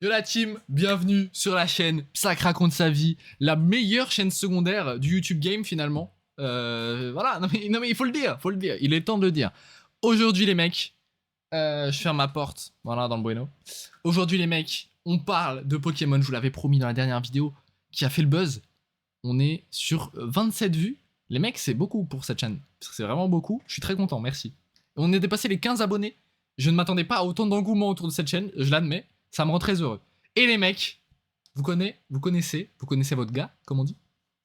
Yo la team, bienvenue sur la chaîne Psac raconte sa vie, la meilleure chaîne secondaire du YouTube Game finalement. Voilà, non mais il faut le dire, il est temps de le dire. Aujourd'hui les mecs, je ferme ma porte, voilà dans le bueno. Aujourd'hui les mecs, on parle de Pokémon, je vous l'avais promis dans la dernière vidéo, qui a fait le buzz. On est sur 27 vues. Les mecs, c'est beaucoup pour cette chaîne, c'est vraiment beaucoup, je suis très content, merci. On est dépassé les 15 abonnés, je ne m'attendais pas à autant d'engouement autour de cette chaîne, je l'admets. Ça me rend très heureux. Et les mecs, vous connaissez votre gars, comme on dit.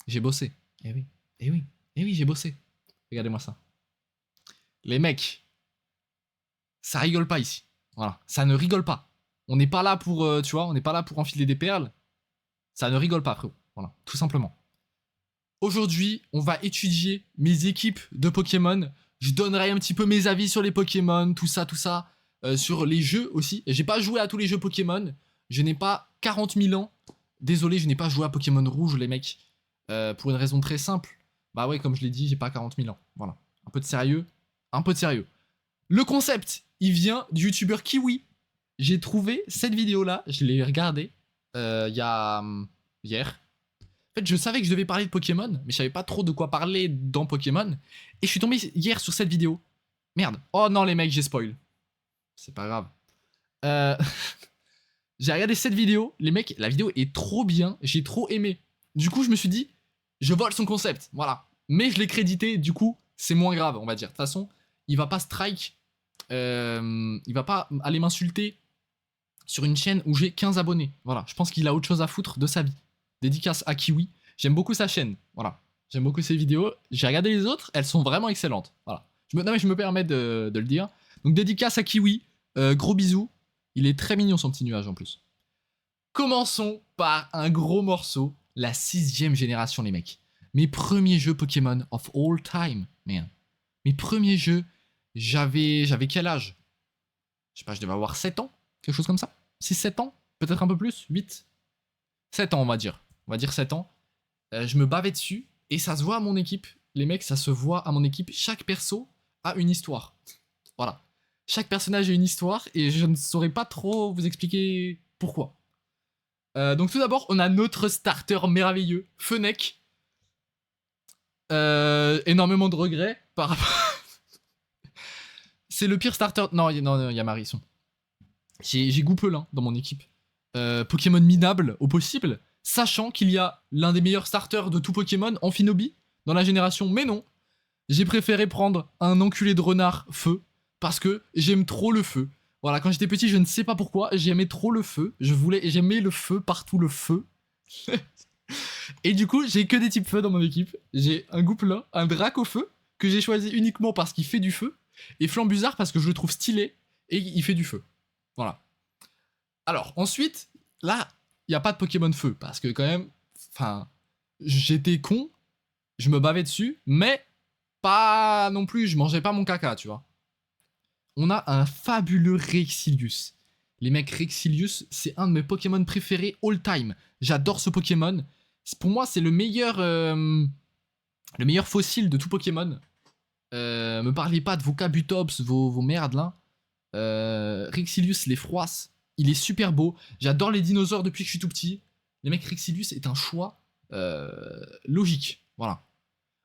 J'ai bossé. Eh oui, j'ai bossé. Regardez-moi ça. Les mecs, ça rigole pas ici. Voilà, ça ne rigole pas. On n'est pas là pour, tu vois, on n'est pas là pour enfiler des perles. Ça ne rigole pas, frérot. Voilà, tout simplement. Aujourd'hui, on va étudier mes équipes de Pokémon. Je donnerai un petit peu mes avis sur les Pokémon, tout ça. Sur les jeux aussi. J'ai pas joué à tous les jeux Pokémon. Je n'ai pas 40 000 ans. Désolé, je n'ai pas joué à Pokémon Rouge, les mecs. Pour une raison très simple. Bah ouais, comme je l'ai dit, j'ai pas 40 000 ans. Voilà. Un peu de sérieux. Un peu de sérieux. Le concept, il vient du youtubeur Kiwi. J'ai trouvé cette vidéo-là. Je l'ai regardée hier. En fait, je savais que je devais parler de Pokémon, mais je savais pas trop de quoi parler dans Pokémon. Et je suis tombé hier sur cette vidéo. Merde. Oh non, les mecs, j'ai spoil. C'est pas grave. J'ai regardé cette vidéo. Les mecs, la vidéo est trop bien. J'ai trop aimé. Du coup, je me suis dit, je vole son concept. Voilà. Mais je l'ai crédité. Du coup, c'est moins grave, on va dire. De toute façon, il va pas strike. Il va pas aller m'insulter sur une chaîne où j'ai 15 abonnés. Voilà. Je pense qu'il a autre chose à foutre de sa vie. Dédicace à Kiwi. J'aime beaucoup sa chaîne. Voilà. J'aime beaucoup ses vidéos. J'ai regardé les autres. Elles sont vraiment excellentes. Voilà. Non, mais je me permets de le dire. Donc, dédicace à Kiwi. Gros bisous. Il est très mignon son petit nuage en plus. Commençons par un gros morceau. La 6ème génération, les mecs. Mes premiers jeux Pokémon of all time. Man. Mes premiers jeux, j'avais quel âge? Je sais pas, je devais avoir 7 ans. Quelque chose comme ça. 6-7 ans. Peut-être un peu plus. 8. 7 ans, on va dire. On va dire 7 ans. Je me bavais dessus. Et ça se voit à mon équipe. Les mecs, ça se voit à mon équipe. Chaque perso a une histoire. Voilà. Chaque personnage a une histoire et je ne saurais pas trop vous expliquer pourquoi. Donc tout d'abord, on a notre starter merveilleux, Fennec. Énormément de regrets par rapport... C'est le pire starter... Non, il y a Marisson. J'ai Goupelin dans mon équipe. Pokémon minable au possible, sachant qu'il y a l'un des meilleurs starters de tout Pokémon, Amphinobi, dans la génération. Mais non, j'ai préféré prendre un enculé de renard feu. Parce que j'aime trop le feu. Voilà, quand j'étais petit, je ne sais pas pourquoi, j'aimais trop le feu. J'aimais le feu, partout le feu. Et du coup, j'ai que des types feu dans mon équipe. J'ai un Goupelin, un Drac au feu, que j'ai choisi uniquement parce qu'il fait du feu. Et Flambuzard parce que je le trouve stylé et il fait du feu. Voilà. Alors, ensuite, là, il n'y a pas de Pokémon feu. Parce que quand même, enfin, j'étais con, je me bavais dessus, mais pas non plus, je mangeais pas mon caca, tu vois. On a un fabuleux Rexilius. Les mecs, Rexilius, c'est un de mes Pokémon préférés all time. J'adore ce Pokémon. Pour moi, c'est le meilleur fossile de tout Pokémon. Me parlez pas de vos Kabutops, vos merdes là. Rexilius, les froisses, il est super beau. J'adore les dinosaures depuis que je suis tout petit. Les mecs, Rexilius est un choix logique. Voilà.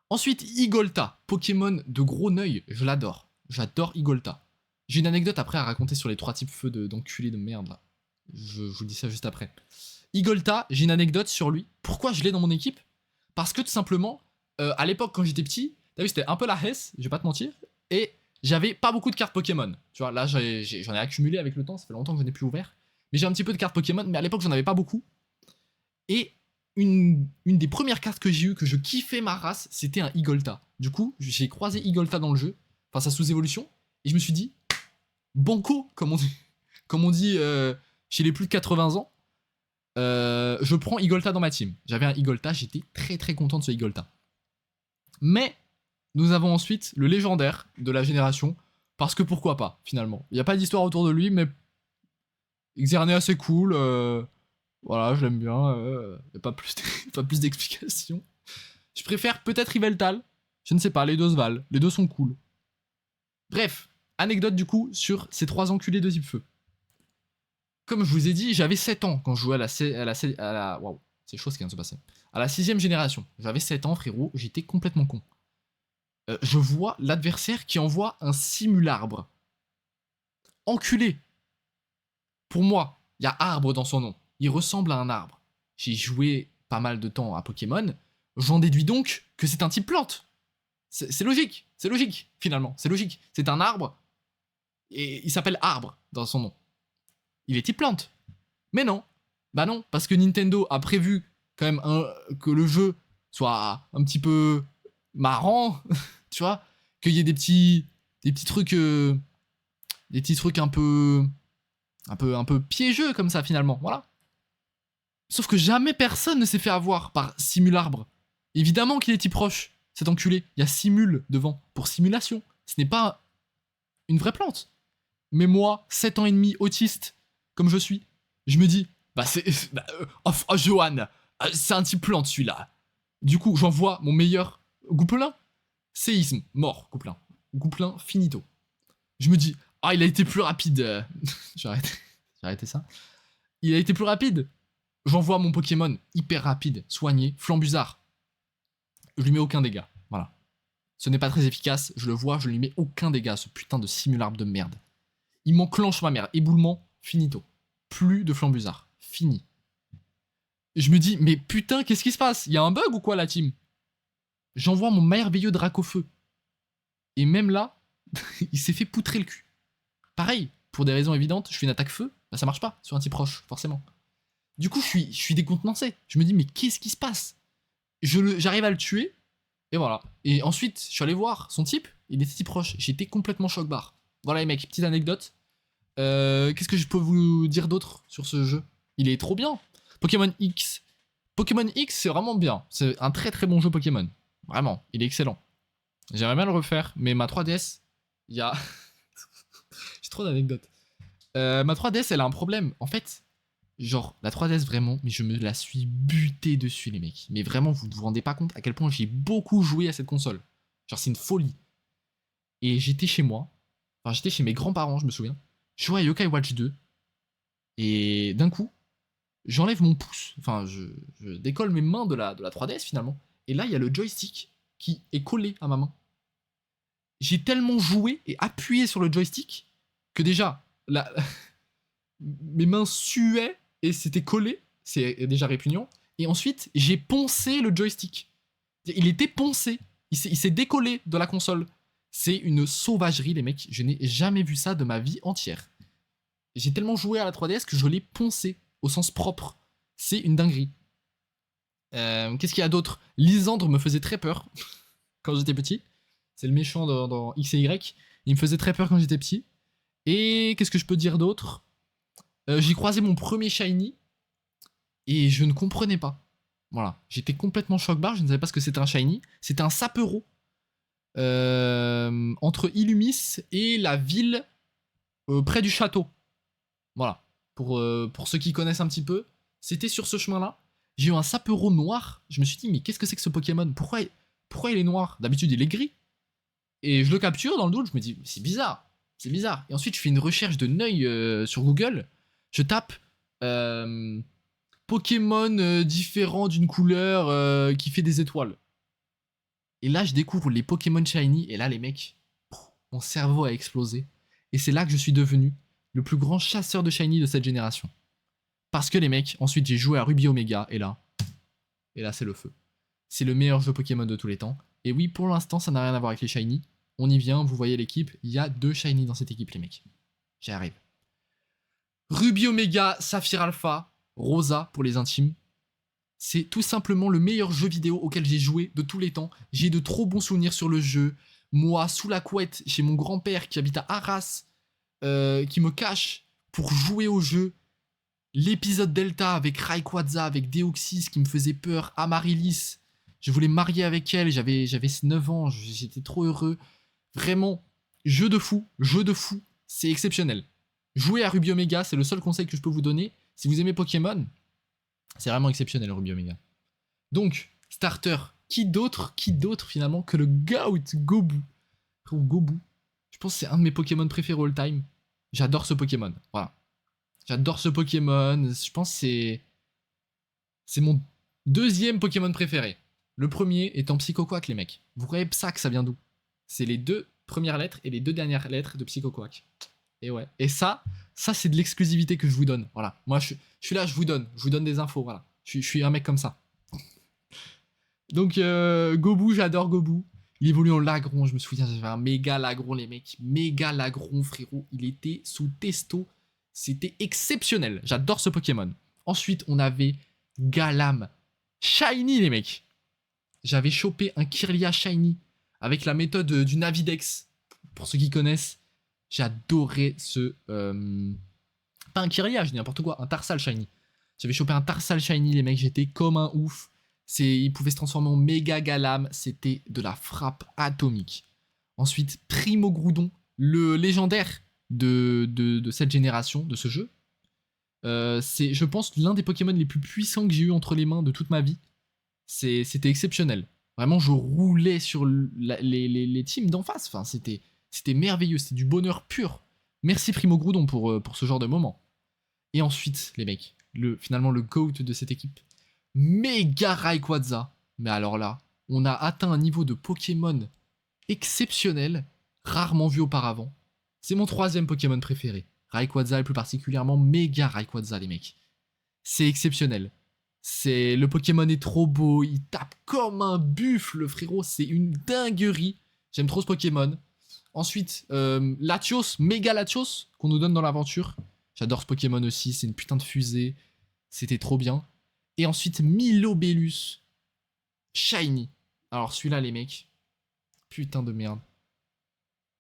Ensuite, Igolta, Pokémon de gros neuil. Je l'adore. J'adore Igolta. J'ai une anecdote après à raconter sur les 3 types feu d'enculés de merde là. Je vous dis ça juste après. Igolta, j'ai une anecdote sur lui. Pourquoi je l'ai dans mon équipe? Parce que tout simplement, à l'époque quand j'étais petit, t'as vu, c'était un peu la hesse, je vais pas te mentir, et j'avais pas beaucoup de cartes Pokémon. Tu vois, là j'en ai accumulé avec le temps, ça fait longtemps que je n'ai plus ouvert. Mais j'ai un petit peu de cartes Pokémon, mais à l'époque j'en avais pas beaucoup. Et une des premières cartes que j'ai eues, que je kiffais ma race, c'était un Igolta. Du coup, j'ai croisé Igolta dans le jeu, enfin sa sous-évolution, et je me suis dit, banco, comme on dit chez les plus de 80 ans, je prends Igolta dans ma team. J'avais un Igolta, j'étais très très content de ce Igolta. Mais nous avons ensuite le légendaire de la génération, parce que pourquoi pas, finalement. Il n'y a pas d'histoire autour de lui, mais Xerneas c'est cool, voilà, je l'aime bien, y a pas plus d'explications. Je préfère peut-être Yveltal, je ne sais pas, les deux se valent, les deux sont cool. Bref, anecdote du coup sur ces 3 enculés de type feu. comme je vous ai dit, j'avais 7 ans quand je jouais waouh, c'est chaud ce qui vient de se passer. À la 6ème génération. J'avais 7 ans, frérot, j'étais complètement con. Je vois l'adversaire qui envoie un simularbre. Enculé. Pour moi, il y a arbre dans son nom. Il ressemble à un arbre. J'ai joué pas mal de temps à Pokémon. J'en déduis donc que c'est un type plante. C'est logique. C'est logique, finalement. C'est logique. C'est un arbre. Et il s'appelle arbre dans son nom. Il est type plante. Mais non. Bah non, parce que Nintendo a prévu quand même que le jeu soit un petit peu marrant, tu vois, qu'il y ait des petits trucs un peu piégeux comme ça finalement, voilà. Sauf que jamais personne ne s'est fait avoir par Simularbre. Évidemment qu'il est type roche, cet enculé. Il y a Simule devant, pour simulation. Ce n'est pas une vraie plante. Mais moi, 7 ans et demi, autiste, comme je suis, je me dis, bah c'est... Johan, c'est un type plante celui-là. Du coup, j'envoie mon meilleur Gouplin. Séisme, mort, Gouplin. Gouplin, finito. Je me dis, ah, il a été plus rapide. J'ai arrêté ça. Il a été plus rapide. J'envoie mon Pokémon hyper rapide, soigné, Flambuzard. Je lui mets aucun dégât. Voilà. Ce n'est pas très efficace, je le vois, je lui mets aucun dégât, ce putain de Simularbre de merde. Il m'enclenche ma mère. Éboulement, finito. Plus de Flambuzard. Fini. Je me dis, mais putain, qu'est-ce qui se passe? Il y a un bug ou quoi, la team? J'envoie mon merveilleux Dracofeu. Et même là, il s'est fait poutrer le cul. Pareil, pour des raisons évidentes, je fais une attaque feu, bah ça marche pas sur un type proche, forcément. Du coup, je suis décontenancé. Je me dis, mais qu'est-ce qui se passe? J'arrive à le tuer, et voilà. Et ensuite, je suis allé voir son type, il était type proche. J'étais complètement choc-barre. Voilà les mecs, petite anecdote. Qu'est-ce que je peux vous dire d'autre sur ce jeu? Il est trop bien. Pokémon X. Pokémon X, c'est vraiment bien. C'est un très très bon jeu Pokémon. Vraiment, il est excellent. J'aimerais bien le refaire, mais ma 3DS, il y a... J'ai trop d'anecdotes. Ma 3DS, elle a un problème. En fait, genre, la 3DS, vraiment, mais je me la suis buté dessus, les mecs. Mais vraiment, vous ne vous rendez pas compte à quel point j'ai beaucoup joué à cette console. Genre, c'est une folie. Et j'étais chez moi. Enfin, j'étais chez mes grands-parents, je me souviens. Je jouais à Yokai Watch 2. Et d'un coup, j'enlève mon pouce. Enfin, je décolle mes mains de la 3DS, finalement. Et là, il y a le joystick qui est collé à ma main. J'ai tellement joué et appuyé sur le joystick que déjà, mes mains suaient et c'était collé. C'est déjà répugnant. Et ensuite, j'ai poncé le joystick. Il était poncé. Il s'est décollé de la console. C'est une sauvagerie, les mecs. Je n'ai jamais vu ça de ma vie entière. J'ai tellement joué à la 3DS que je l'ai poncé au sens propre. C'est une dinguerie. Qu'est-ce qu'il y a d'autre? Lysandre me faisait très peur quand j'étais petit. C'est le méchant dans X et Y. Il me faisait très peur quand j'étais petit. Et qu'est-ce que je peux dire d'autre? J'ai croisé mon premier Shiny et je ne comprenais pas. Voilà, j'étais complètement choc-barre, je ne savais pas ce que c'était un Shiny. C'était un Sapero. Entre Illumis et la ville près du château. Voilà, pour ceux qui connaissent un petit peu, c'était sur ce chemin-là. J'ai eu un Sapero noir, je me suis dit, mais qu'est-ce que c'est que ce Pokémon? Pourquoi il est noir? D'habitude, il est gris. Et je le capture dans le doute, je me dis, c'est bizarre. C'est bizarre. Et ensuite, je fais une recherche de Neuil sur Google. Je tape Pokémon différents d'une couleur qui fait des étoiles. Et là, je découvre les Pokémon Shiny. Et là, les mecs, mon cerveau a explosé. Et c'est là que je suis devenu le plus grand chasseur de Shiny de cette génération. Parce que les mecs, ensuite, j'ai joué à Ruby Omega. Et là, c'est le feu. C'est le meilleur jeu Pokémon de tous les temps. Et oui, pour l'instant, ça n'a rien à voir avec les Shiny. On y vient, vous voyez l'équipe. Il y a 2 Shiny dans cette équipe, les mecs. J'y arrive. Ruby Omega, Saphir Alpha, Rosa pour les intimes. C'est tout simplement le meilleur jeu vidéo auquel j'ai joué de tous les temps. J'ai de trop bons souvenirs sur le jeu. Moi, sous la couette, chez mon grand-père qui habite à Arras, qui me cache pour jouer au jeu. L'épisode Delta avec Rayquaza, avec Deoxys qui me faisait peur, Amaryllis. Je voulais me marier avec elle, j'avais 9 ans, j'étais trop heureux. Vraiment, jeu de fou, c'est exceptionnel. Jouer à Ruby Omega, c'est le seul conseil que je peux vous donner. Si vous aimez Pokémon, c'est vraiment exceptionnel Ruby Omega. Donc, starter, qui d'autre finalement que le Gout Gobu. Ou Gobu. Je pense que c'est un de mes Pokémon préférés all time. J'adore ce Pokémon, voilà. J'adore ce Pokémon. Je pense que c'est mon deuxième Pokémon préféré. Le premier étant Psychoquack, les mecs. Vous croyez Psac, ça vient d'où? C'est les 2 premières lettres et les 2 dernières lettres de Psychoquack. Et ouais. Et ça c'est de l'exclusivité que je vous donne. Voilà. Moi, je suis là, je vous donne des infos. Voilà. Je suis un mec comme ça. Donc, Gobu, j'adore Gobu. Il évolue en Lagron, je me souviens, j'avais un méga Lagron, les mecs. Méga Lagron, frérot. Il était sous testo. C'était exceptionnel. J'adore ce Pokémon. Ensuite, on avait Galam. Shiny, les mecs. J'avais chopé un Kirlia Shiny avec la méthode du Navidex. Pour ceux qui connaissent, j'adorais ce... Pas un Kirlia, je dis n'importe quoi, un Tarsal Shiny. J'avais chopé un Tarsal Shiny, les mecs, j'étais comme un ouf. Il pouvait se transformer en méga Galam, c'était de la frappe atomique. Ensuite, Primo Groudon, le légendaire de cette génération, de ce jeu. C'est, je pense, l'un des Pokémon les plus puissants que j'ai eu entre les mains de toute ma vie. C'était exceptionnel. Vraiment, je roulais sur les teams d'en face. Enfin, c'était merveilleux, c'était du bonheur pur. Merci Primo Groudon pour ce genre de moment. Et ensuite, les mecs, finalement le GOAT de cette équipe, Mega Rayquaza. Mais alors là, on a atteint un niveau de Pokémon exceptionnel, rarement vu auparavant. C'est mon 3e Pokémon préféré. Rayquaza et plus particulièrement Mega Rayquaza, les mecs. C'est exceptionnel. Le Pokémon est trop beau, il tape comme un buffle, frérot, c'est une dinguerie. J'aime trop ce Pokémon. Ensuite, Latios, Mega Latios, qu'on nous donne dans l'aventure. J'adore ce Pokémon aussi, c'est une putain de fusée. C'était trop bien. Et ensuite, Milobellus Shiny. Alors celui-là, les mecs, putain de merde.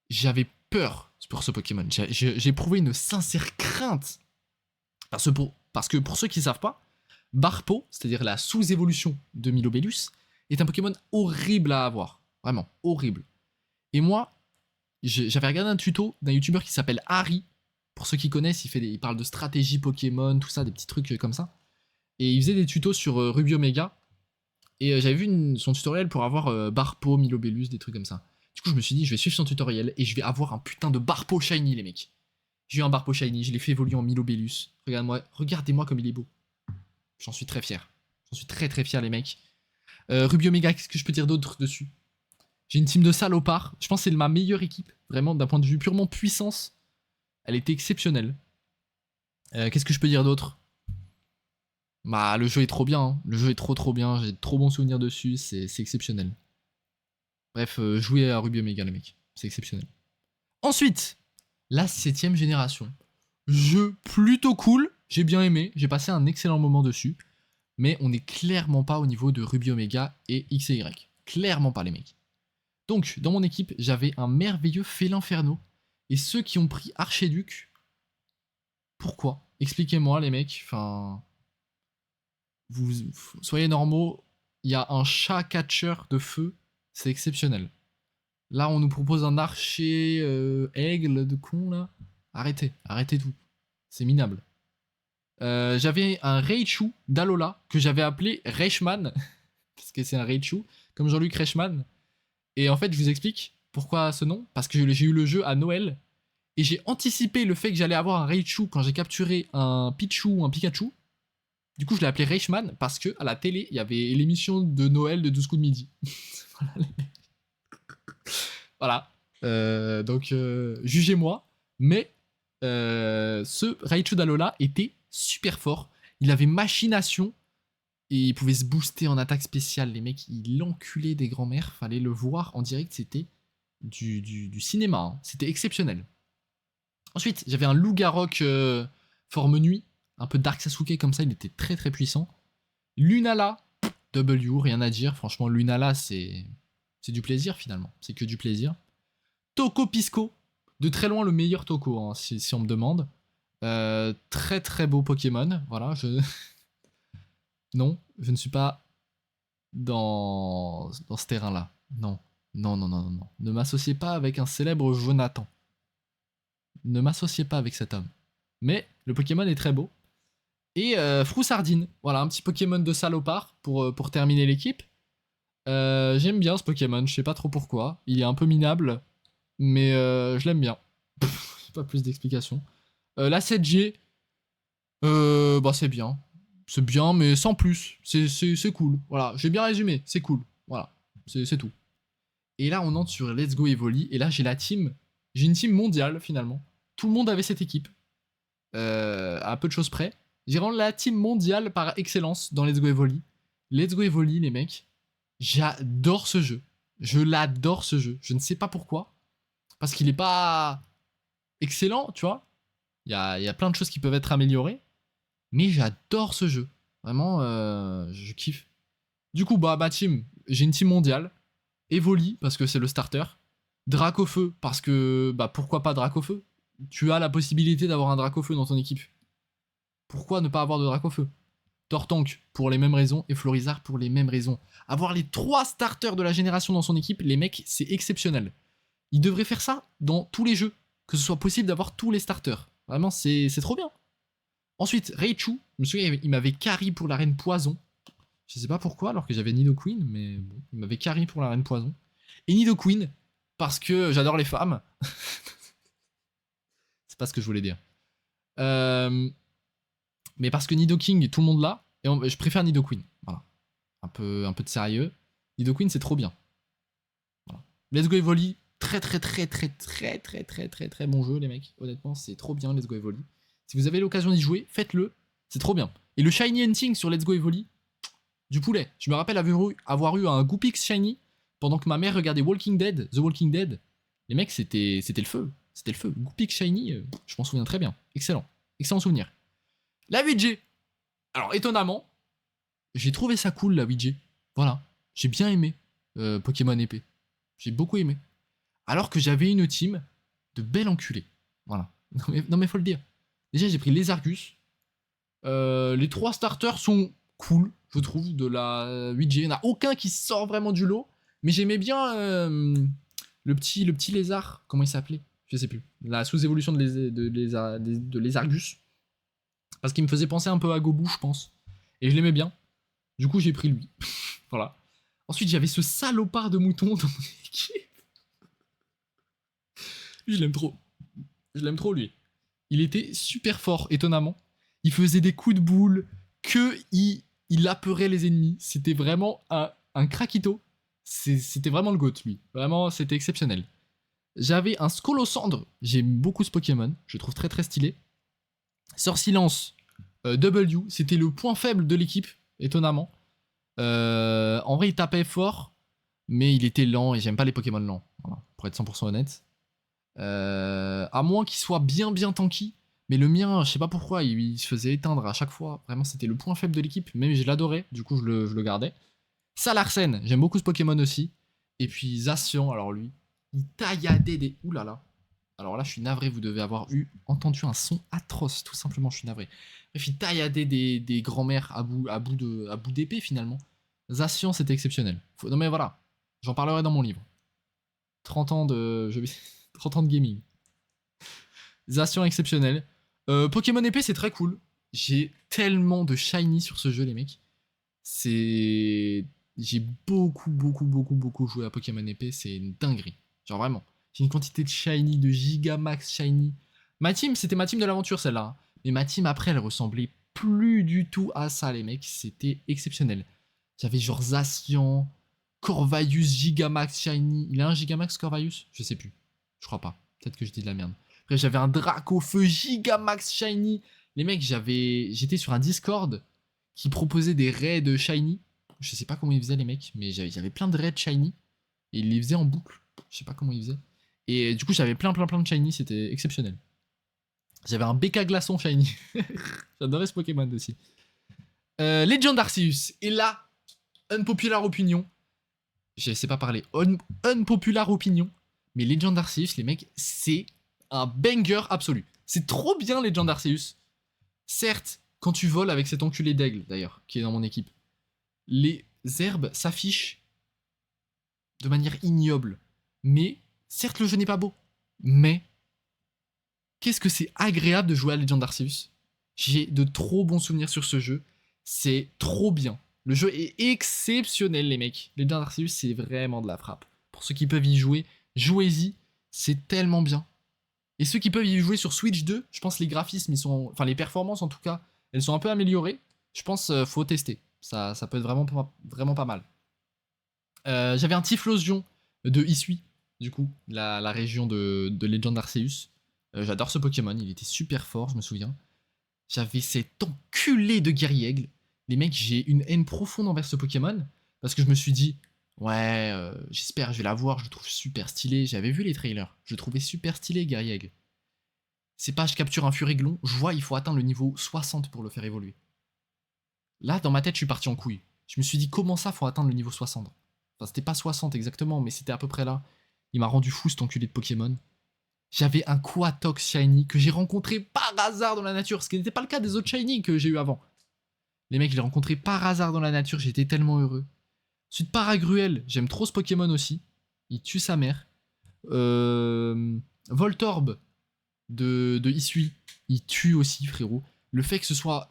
J'avais peur pour ce Pokémon. J'ai éprouvé une sincère crainte. Parce que pour ceux qui ne savent pas, Barpo, c'est-à-dire la sous-évolution de Milobellus, est un Pokémon horrible à avoir. Vraiment, horrible. Et moi, j'avais regardé un tuto d'un youtubeur qui s'appelle Harry. Pour ceux qui connaissent, il parle de stratégie Pokémon, tout ça, des petits trucs comme ça. Et il faisait des tutos sur Ruby Omega. Et j'avais vu son tutoriel pour avoir Barpo, Milobellus, des trucs comme ça. Du coup, je me suis dit, je vais suivre son tutoriel et je vais avoir un putain de Barpo Shiny, les mecs. J'ai eu un Barpo Shiny, je l'ai fait évoluer en Milobellus. Regardez-moi comme il est beau. J'en suis très fier. J'en suis très très fier, les mecs. Ruby Omega, qu'est-ce que je peux dire d'autre dessus? J'ai une team de salopards. Je pense que c'est ma meilleure équipe. Vraiment, d'un point de vue purement puissance. Elle était exceptionnelle. Qu'est-ce que je peux dire d'autre? Bah, le jeu est trop bien. Hein. Le jeu est trop bien. J'ai de trop bons souvenirs dessus. C'est exceptionnel. Bref, jouez à Ruby Omega, les mecs. C'est exceptionnel. Ensuite, la 7ème génération. Jeu plutôt cool. J'ai bien aimé. J'ai passé un excellent moment dessus. Mais on n'est clairement pas au niveau de Ruby Omega et X et Y. Clairement pas, les mecs. Donc, dans mon équipe, j'avais un merveilleux Félinferno. Et ceux qui ont pris Archiduc, pourquoi? Expliquez-moi, les mecs. Enfin, vous soyez normaux. Il y a un chat catcher de feu. C'est exceptionnel. Là, on nous propose un archer aigle de con, là. Arrêtez tout. C'est minable. J'avais un Raichu d'Alola que j'avais appelé Reichmann. Parce que c'est un Raichu, comme Jean-Luc Reichmann. Et en fait, je vous explique pourquoi ce nom. Parce que j'ai eu le jeu à Noël. Et j'ai anticipé le fait que j'allais avoir un Raichu quand j'ai capturé un Pichu ou un Pikachu. Du coup, je l'ai appelé Reichmann parce que à la télé, il y avait l'émission de Noël de 12 coups de midi. Voilà. Donc, jugez-moi. Mais ce Raichu d'Alola était super fort. Il avait machination. Et il pouvait se booster en attaque spéciale. Les mecs, il enculait des grands-mères. Fallait le voir en direct. C'était du cinéma. Hein. C'était exceptionnel. Ensuite, j'avais un Lougarok forme nuit. Un peu Dark Sasuke comme ça. Il était très très puissant. Lunala. W, rien à dire. Franchement, Lunala, c'est du plaisir finalement. C'est que du plaisir. Toko Pisco. De très loin le meilleur Toko, hein, si on me demande. Très très beau Pokémon. Voilà, Non, je ne suis pas dans ce terrain-là. Non. Ne m'associez pas avec un célèbre Jonathan. Ne m'associez pas avec cet homme. Mais le Pokémon est très beau. Et Froussardine. Voilà, un petit Pokémon de salopard pour terminer l'équipe. J'aime bien ce Pokémon, je sais pas trop pourquoi. Il est un peu minable, mais je l'aime bien. Pas plus d'explications. La 7G. Bah c'est bien. C'est bien, mais sans plus. C'est cool. Voilà, j'ai bien résumé. C'est cool. Voilà, c'est tout. Et là, on entre sur Let's Go Evoli. Et là, j'ai la team. J'ai une team mondiale, finalement. Tout le monde avait cette équipe. À peu de choses près. J'ai vraiment la team mondiale par excellence dans Let's Go Evoli. Let's Go Evoli, les mecs. J'adore ce jeu. Je l'adore ce jeu. Je ne sais pas pourquoi. Parce qu'il est pas excellent, tu vois. Il y a plein de choses qui peuvent être améliorées. Mais j'adore ce jeu. Vraiment, je kiffe. Du coup, bah, ma team, j'ai une team mondiale. Evoli, parce que c'est le starter. Dracofeu, parce que, bah, pourquoi pas Dracofeu? Tu as la possibilité d'avoir un Dracofeu dans ton équipe. Pourquoi ne pas avoir de Dracofeu? Tortank, pour les mêmes raisons, et Florizard, pour les mêmes raisons. Avoir les 3 starters de la génération dans son équipe, les mecs, c'est exceptionnel. Il devrait faire ça dans tous les jeux. Que ce soit possible d'avoir tous les starters. Vraiment, c'est trop bien. Ensuite, Raichu, je me souviens, il m'avait carry pour la reine poison. Je sais pas pourquoi, alors que j'avais Nidoqueen, mais bon, il m'avait carry pour la reine poison. Et Nidoqueen, parce que j'adore les femmes. C'est pas ce que je voulais dire. Mais parce que Nidoking, tout le monde l'a, et je préfère Nidoqueen. Voilà. Un peu de sérieux. Nidoqueen, c'est trop bien. Voilà. Let's Go Evoli, très bon jeu, les mecs. Honnêtement, c'est trop bien, Let's Go Evoli. Si vous avez l'occasion d'y jouer, faites-le. C'est trop bien. Et le Shiny Hunting sur Let's Go Evoli, du poulet. Je me rappelle avoir eu un Goopix Shiny pendant que ma mère regardait Walking Dead, The Walking Dead. Les mecs, c'était le feu. C'était le feu. Goopix Shiny, je m'en souviens très bien. Excellent. Excellent souvenir. La 8G. Alors, étonnamment, j'ai trouvé ça cool, la 8G. Voilà. J'ai bien aimé Pokémon épée. J'ai beaucoup aimé. Alors que j'avais une team de belles enculés. Voilà. Non mais faut le dire. Déjà, j'ai pris les Argus. Les 3 starters sont cool, je trouve, de la 8G. Il n'y en a aucun qui sort vraiment du lot. Mais j'aimais bien le petit lézard. Comment il s'appelait? Je sais plus. La sous-évolution de Lézargus. Parce qu'il me faisait penser un peu à Gobu, je pense. Et je l'aimais bien. Du coup, j'ai pris lui. Voilà. Ensuite, j'avais ce salopard de mouton dans mon équipe. Je l'aime trop. Je l'aime trop, lui. Il était super fort, étonnamment. Il faisait des coups de boule, il apeurait les ennemis. C'était vraiment un craquito. C'était vraiment le GOAT, lui. Vraiment, c'était exceptionnel. J'avais un Scolosandre. J'aime beaucoup ce Pokémon. Je le trouve très stylé. Sortilance W, c'était le point faible de l'équipe, étonnamment. En vrai, il tapait fort, mais il était lent et j'aime pas les Pokémon lents. Voilà, pour être 100% honnête. À moins qu'il soit bien tanky. Mais le mien, je sais pas pourquoi, il se faisait éteindre à chaque fois. Vraiment, c'était le point faible de l'équipe. Mais je l'adorais, du coup, je le gardais. Salarsen, j'aime beaucoup ce Pokémon aussi. Et puis Zacian, alors lui, il tailladait des... Ouh là là. Alors là, je suis navré, vous devez avoir entendu un son atroce, tout simplement, je suis navré. Bref, il tailladait des grands-mères à bout d'épée, finalement. Zacian, c'était exceptionnel. Non mais voilà, j'en parlerai dans mon livre. 30 ans de... 30 ans de gaming. Zacian exceptionnel. Pokémon épée, c'est très cool. J'ai tellement de shiny sur ce jeu, les mecs. J'ai beaucoup joué à Pokémon épée, c'est une dinguerie. Genre vraiment. J'ai une quantité de shiny, de gigamax shiny. Ma team, c'était ma team de l'aventure, celle-là. Hein. Mais ma team, après, elle ressemblait plus du tout à ça, les mecs. C'était exceptionnel. J'avais genre Zacian, Corvaius, Gigamax shiny. Il a un Gigamax, Corvaius? Je sais plus. Je crois pas. Peut-être que je dis de la merde. Après, j'avais un Dracofeu Gigamax shiny. Les mecs, j'étais sur un Discord qui proposait des raids shiny. Je sais pas comment ils faisaient, les mecs, mais j'avais plein de raids shiny. Et ils les faisaient en boucle. Je sais pas comment ils faisaient. Et du coup, j'avais plein de shiny, c'était exceptionnel. J'avais un BK glaçon shiny. J'adorais ce Pokémon aussi. Legend Arceus. Et là, unpopular opinion. Je sais pas parler. Unpopular opinion. Mais Legend Arceus, les mecs, c'est un banger absolu. C'est trop bien, Legend Arceus. Certes, quand tu voles avec cet enculé d'aigle, d'ailleurs, qui est dans mon équipe, les herbes s'affichent de manière ignoble. Mais, certes, le jeu n'est pas beau. Mais, qu'est-ce que c'est agréable de jouer à Legend Arceus. J'ai de trop bons souvenirs sur ce jeu. C'est trop bien. Le jeu est exceptionnel, les mecs. Legend Arceus, c'est vraiment de la frappe. Pour ceux qui peuvent y jouer, jouez-y. C'est tellement bien. Et ceux qui peuvent y jouer sur Switch 2, je pense que les graphismes, ils sont... Enfin, les performances, en tout cas, elles sont un peu améliorées. Je pense faut tester. Ça peut être vraiment pas mal. J'avais un Typhlosion de Isui, du coup, la région de Legend Arceus. J'adore ce Pokémon, il était super fort, je me souviens. J'avais cet enculé de Guerriègle. Les mecs, j'ai une haine profonde envers ce Pokémon. Parce que je me suis dit, ouais, j'espère, je vais l'avoir, je le trouve super stylé. J'avais vu les trailers, je le trouvais super stylé, Guerriègle. C'est pas, je capture un Furéglon, je vois, il faut atteindre le niveau 60 pour le faire évoluer. Là, dans ma tête, je suis parti en couille. Je me suis dit, comment ça, faut atteindre le niveau 60? Enfin, c'était pas 60 exactement, mais c'était à peu près là. Il m'a rendu fou, cet enculé de Pokémon. J'avais un Quatox Shiny que j'ai rencontré par hasard dans la nature, ce qui n'était pas le cas des autres Shiny que j'ai eu avant. Les mecs, je l'ai rencontré par hasard dans la nature, j'étais tellement heureux. Ensuite, Paragruel, j'aime trop ce Pokémon aussi. Il tue sa mère. Voltorb de Isui, il tue aussi, frérot. Le fait que ce soit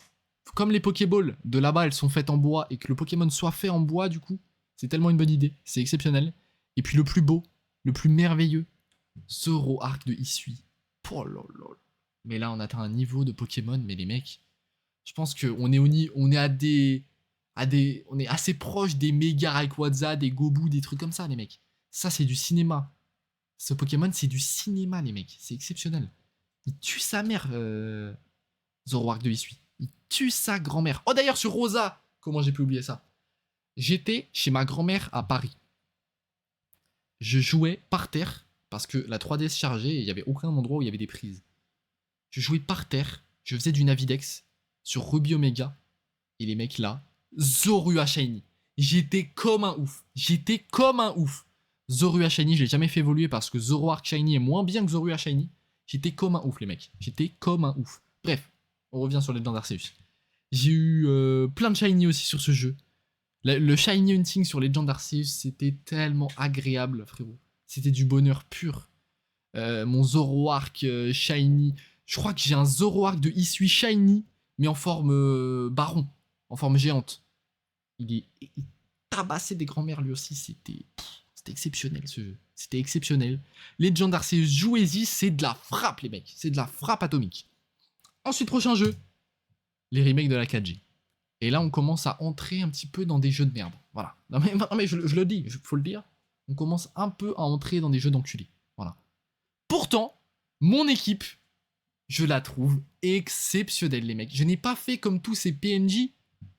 comme les Pokéballs de là-bas, elles sont faites en bois et que le Pokémon soit fait en bois, du coup, c'est tellement une bonne idée, c'est exceptionnel. Et puis le plus beau, le plus merveilleux, Zoroark de Isui. Oh là là. Mais là, on atteint un niveau de Pokémon, mais les mecs, je pense qu'on est, on est on est assez proche des méga Rayquaza, des Gobu, des trucs comme ça, les mecs. Ça, c'est du cinéma. Ce Pokémon, c'est du cinéma, les mecs. C'est exceptionnel. Il tue sa mère, Zoroark de Isui. Il tue sa grand-mère. Oh, d'ailleurs, sur Rosa, comment j'ai pu oublier ça? J'étais chez ma grand-mère à Paris. Je jouais par terre, parce que la 3DS chargeait et il n'y avait aucun endroit où il y avait des prises. Je jouais par terre, je faisais du Navidex sur Ruby Omega, et les mecs là, Zorua Shiny. J'étais comme un ouf. J'étais comme un ouf. Zorua Shiny, je l'ai jamais fait évoluer parce que Zoroark Shiny est moins bien que Zorua Shiny. J'étais comme un ouf, les mecs. J'étais comme un ouf. Bref, on revient sur Legend Arceus. J'ai eu plein de Shiny aussi sur ce jeu. Le Shiny Hunting sur Legend Arceus, c'était tellement agréable, frérot. C'était du bonheur pur. Mon Zoroark Shiny. Je crois que j'ai un Zoroark de Isui Shiny, mais en forme baron, en forme géante. Il tabassait des grands-mères lui aussi, c'était exceptionnel ce jeu. C'était exceptionnel. Legend Arceus, jouez-y, c'est de la frappe les mecs. C'est de la frappe atomique. Ensuite, prochain jeu, les remakes de la 4G. Et là, on commence à entrer un petit peu dans des jeux de merde. Voilà. Non mais je le dis, il faut le dire. On commence un peu à entrer dans des jeux d'enculés. Voilà. Pourtant, mon équipe, je la trouve exceptionnelle, les mecs. Je n'ai pas fait comme tous ces PNJ,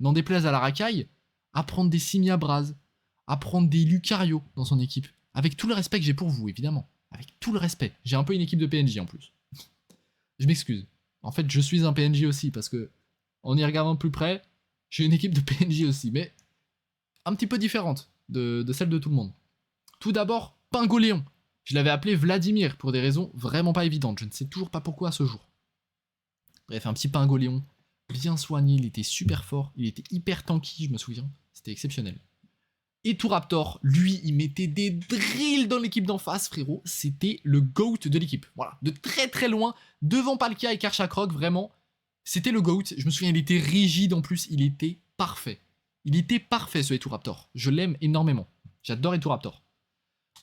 n'en déplaise à la racaille, à prendre des Simiabras, à prendre des Lucario dans son équipe. Avec tout le respect que j'ai pour vous, évidemment. Avec tout le respect. J'ai un peu une équipe de PNJ en plus. Je m'excuse. En fait, je suis un PNJ aussi, parce que, en y regardant de plus près, j'ai une équipe de PNJ aussi, mais un petit peu différente de celle de tout le monde. Tout d'abord, Pingoléon. Je l'avais appelé Vladimir pour des raisons vraiment pas évidentes. Je ne sais toujours pas pourquoi à ce jour. Bref, un petit Pingoléon, bien soigné, il était super fort, il était hyper tanky, je me souviens. C'était exceptionnel. Et Touraptor, lui, il mettait des drills dans l'équipe d'en face, frérot. C'était le GOAT de l'équipe. Voilà, de très très loin, devant Palkia et Karchakroc, vraiment. C'était le GOAT. Je me souviens, il était rigide en plus, il était parfait. Il était parfait ce Eturaptor. Je l'aime énormément. J'adore Eturaptor.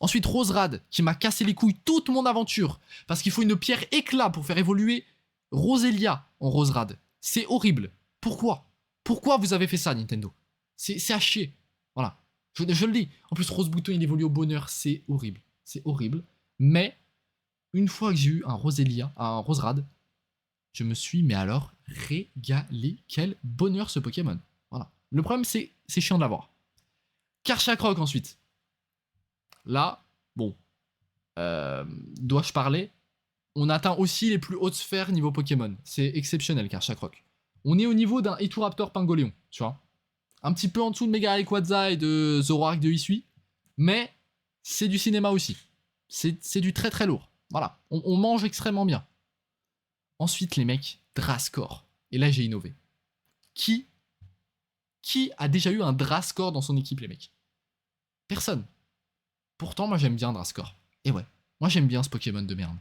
Ensuite, Roserad, qui m'a cassé les couilles toute mon aventure. Parce qu'il faut une pierre éclat pour faire évoluer Roselia en Roserad. C'est horrible. Pourquoi? Pourquoi vous avez fait ça, Nintendo? C'est à chier. Voilà. Je le dis. En plus, Rose Bouton, il évolue au bonheur. C'est horrible. C'est horrible. Mais, une fois que j'ai eu un Roselia, un Roserad, je me suis, mais alors, régalé. Quel bonheur ce Pokémon. Voilà. Le problème, c'est chiant de l'avoir. Karchakroc ensuite. Là, bon. Dois-je parler? On atteint aussi les plus hautes sphères niveau Pokémon. C'est exceptionnel, Karchakroc. On est au niveau d'un Eturaptor Pingoléon, tu vois. Un petit peu en dessous de Mega Rayquaza et de Zoroark de Isui. Mais c'est du cinéma aussi. C'est du très très lourd. Voilà. On mange extrêmement bien. Ensuite, les mecs, Drascore. Et là, j'ai innové. Qui a déjà eu un Drascore dans son équipe, les mecs? Personne. Pourtant, moi, j'aime bien Drascore. Et ouais, moi, j'aime bien ce Pokémon de merde.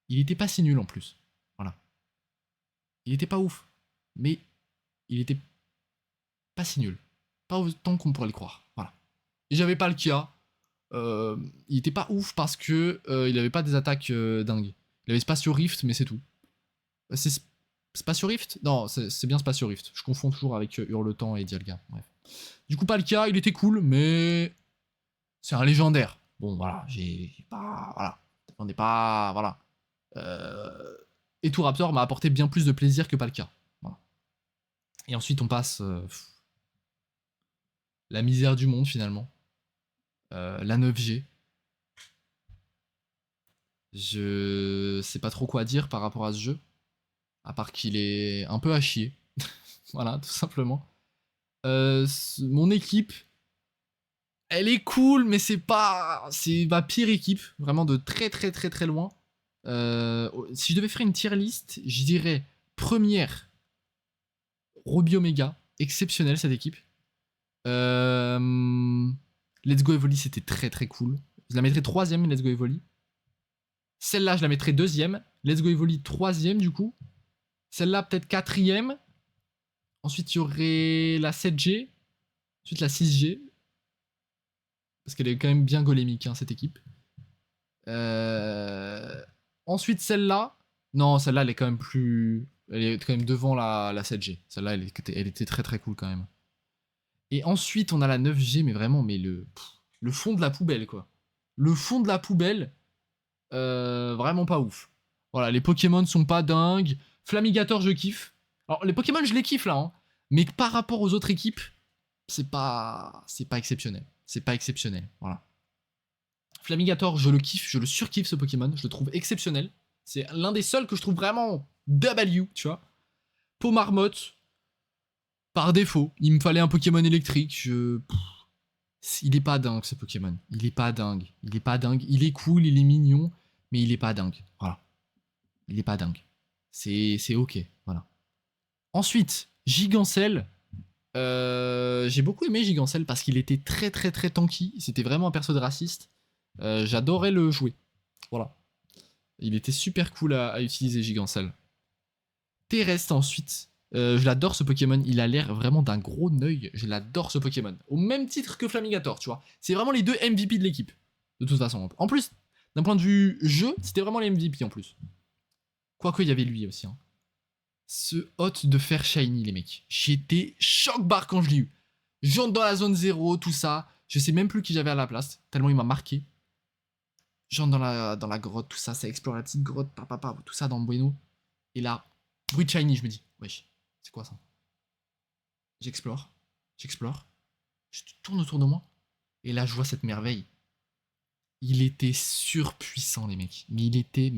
Il était pas si nul en plus. Voilà. Il était pas ouf. Mais il était pas si nul. Pas autant qu'on pourrait le croire. Voilà. Et j'avais pas le Kia. Il était pas ouf parce que il avait pas des attaques dingues. Il avait Spatio Rift, mais c'est tout. Spatio Rift? Non, c'est bien Spatio Rift. Je confonds toujours avec Hurletemps et Dialga. Bref. Du coup, Palkia, il était cool, mais c'est un légendaire. Bon, voilà, j'ai pas... Voilà. On n'est pas... Voilà. Et tout Raptor m'a apporté bien plus de plaisir que Palkia. Voilà. Et ensuite, on passe... la misère du monde, finalement. La 9G. Je sais pas trop quoi dire par rapport à ce jeu. À part qu'il est un peu à chier. Voilà, tout simplement. Mon équipe, elle est cool, mais c'est pas... C'est ma pire équipe. Vraiment de très très très très loin. Si je devais faire une tier list, je dirais première, Robbie Omega. Exceptionnelle cette équipe. Let's Go Evoli, c'était très très cool. Je la mettrais troisième, Let's Go Evoli. Celle-là, je la mettrais deuxième. Let's Go Evoli, troisième du coup. Celle-là, peut-être quatrième. Ensuite, il y aurait la 7G. Ensuite, la 6G. Parce qu'elle est quand même bien golémique, hein, cette équipe. Ensuite, celle-là. Non, celle-là, elle est quand même plus... Elle est quand même devant la 7G. Celle-là, elle était très très cool quand même. Et ensuite, on a la 9G, mais vraiment, mais le fond de la poubelle, quoi. Le fond de la poubelle, vraiment pas ouf. Voilà, les Pokémon sont pas dingues. Flamigator, je kiffe. Alors, les Pokémon, je les kiffe, là, hein. Mais par rapport aux autres équipes, c'est pas exceptionnel. C'est pas exceptionnel, voilà. Flamigator, je le kiffe, je le surkiffe, ce Pokémon. Je le trouve exceptionnel. C'est l'un des seuls que je trouve vraiment W, tu vois. Pomarmotte, par défaut, il me fallait un Pokémon électrique. Il est pas dingue ce Pokémon. Il est pas dingue. Il est pas dingue. Il est cool, il est mignon, mais il est pas dingue. Voilà. Il est pas dingue. C'est ok. Voilà. Ensuite, Gigancel. J'ai beaucoup aimé Gigancel parce qu'il était très très très tanky. C'était vraiment un perso de raciste. J'adorais le jouer. Voilà. Il était super cool à utiliser Gigancel. Terrestre ensuite. Je l'adore ce Pokémon, il a l'air vraiment d'un gros œil. Je l'adore ce Pokémon. Au même titre que Flamigator, tu vois. C'est vraiment les deux MVP de l'équipe. De toute façon. En plus, d'un point de vue jeu, c'était vraiment les MVP en plus. Quoique, il y avait lui aussi. Hein. Ce hôte de fer shiny, les mecs. J'étais choc-barre quand je l'ai eu. J'entre dans la zone 0, tout ça. Je sais même plus qui j'avais à la place, tellement il m'a marqué. J'entre dans la grotte, tout ça. Ça explore la petite grotte, papa, tout ça dans le bueno. Et là, bruit de shiny, je me dis, wesh. C'est quoi ça? J'explore. Je tourne autour de moi. Et là, je vois cette merveille. Il était surpuissant, les mecs. Mais il était,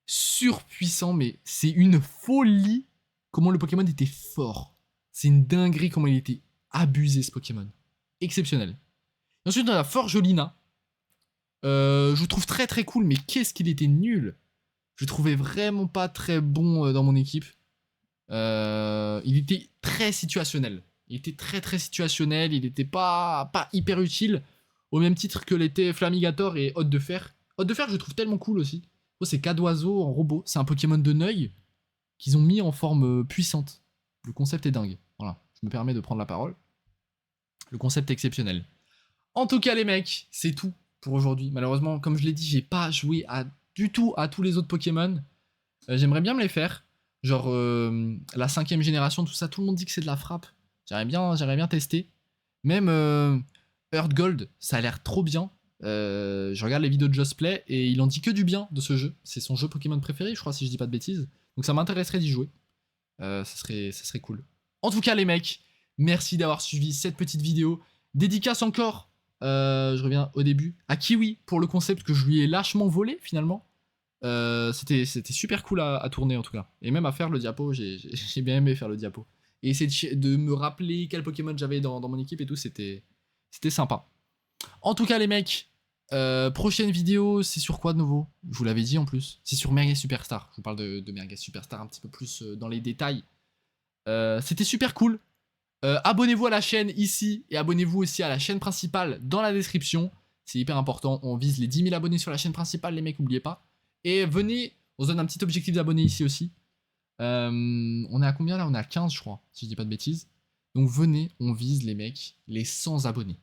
surpuissant. Mais c'est une folie comment le Pokémon était fort. C'est une dinguerie comment il était abusé, ce Pokémon. Exceptionnel. Et ensuite, on a la Forjolina. Je le trouve très très cool, mais qu'est-ce qu'il était nul. Je le trouvais vraiment pas très bon dans mon équipe. Il était très situationnel. Il était très très situationnel. Il était pas hyper utile. Au même titre que l'était Flamigator et Hôte de Fer. Hôte de Fer, je le trouve tellement cool aussi. Oh, c'est cas d'oiseau en robot. C'est un Pokémon de Neuil qu'ils ont mis en forme puissante. Le concept est dingue. Voilà, je me permets de prendre la parole. Le concept est exceptionnel. En tout cas, les mecs, c'est tout pour aujourd'hui. Malheureusement, comme je l'ai dit, j'ai pas joué du tout à tous les autres Pokémon. J'aimerais bien me les faire. Genre la 5ème génération, tout ça, tout le monde dit que c'est de la frappe. J'aimerais bien tester. Même Earth Gold, ça a l'air trop bien. Je regarde les vidéos de Just Play et il en dit que du bien de ce jeu. C'est son jeu Pokémon préféré, je crois, si je dis pas de bêtises. Donc ça m'intéresserait d'y jouer. Ça serait cool. En tout cas, les mecs, merci d'avoir suivi cette petite vidéo. Dédicace encore, je reviens au début, à Kiwi pour le concept que je lui ai lâchement volé finalement. C'était super cool à tourner en tout cas. Et même à faire le diapo, j'ai bien aimé faire le diapo. Et essayer de me rappeler quel Pokémon j'avais dans mon équipe et tout, c'était sympa. En tout cas les mecs, prochaine vidéo, c'est sur quoi de nouveau? Je vous l'avais dit en plus, c'est sur Merguez Superstar. Je vous parle de Merguez Superstar un petit peu plus dans les détails. C'était super cool. Abonnez-vous à la chaîne ici et abonnez-vous aussi à la chaîne principale dans la description. C'est hyper important, on vise les 10 000 abonnés sur la chaîne principale les mecs, n'oubliez pas. Et venez, on se donne un petit objectif d'abonnés ici aussi. On est à combien là? On est à 15 je crois, si je dis pas de bêtises. Donc venez, on vise les mecs, les 100 abonnés.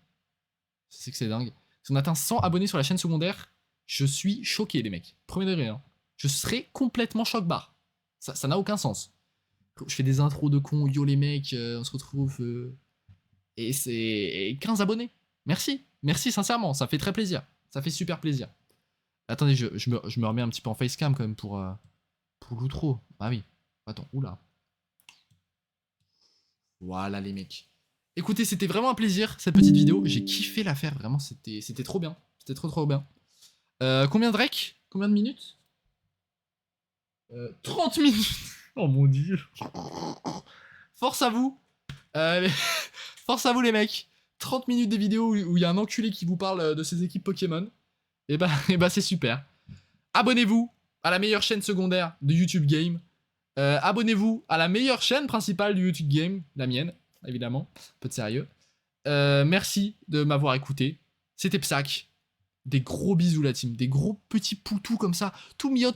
C'est que c'est dingue. Si on atteint 100 abonnés sur la chaîne secondaire, je suis choqué les mecs. Premier degré, hein. Je serai complètement choc-barre. Ça n'a aucun sens. Je fais des intros de cons, yo les mecs, on se retrouve. Et c'est 15 abonnés. Merci. Merci sincèrement, ça fait très plaisir. Ça fait super plaisir. Attendez, je me remets un petit peu en facecam quand même pour l'outro. Ah oui. Attends, oula. Voilà les mecs. Écoutez, c'était vraiment un plaisir cette petite vidéo. J'ai kiffé la faire, vraiment, c'était trop bien. C'était trop bien. Combien de rec? Combien de minutes 30 minutes. Oh mon dieu. Force à vous. Force à vous les mecs. 30 minutes de vidéo où il y a un enculé qui vous parle de ses équipes Pokémon. Et bah c'est super. Abonnez-vous à la meilleure chaîne secondaire de YouTube Game. Abonnez-vous à la meilleure chaîne principale du YouTube Game, la mienne, évidemment. Un peu de sérieux. Merci de m'avoir écouté. C'était Psac. Des gros bisous la team. Des gros petits poutous comme ça. Tout mignon.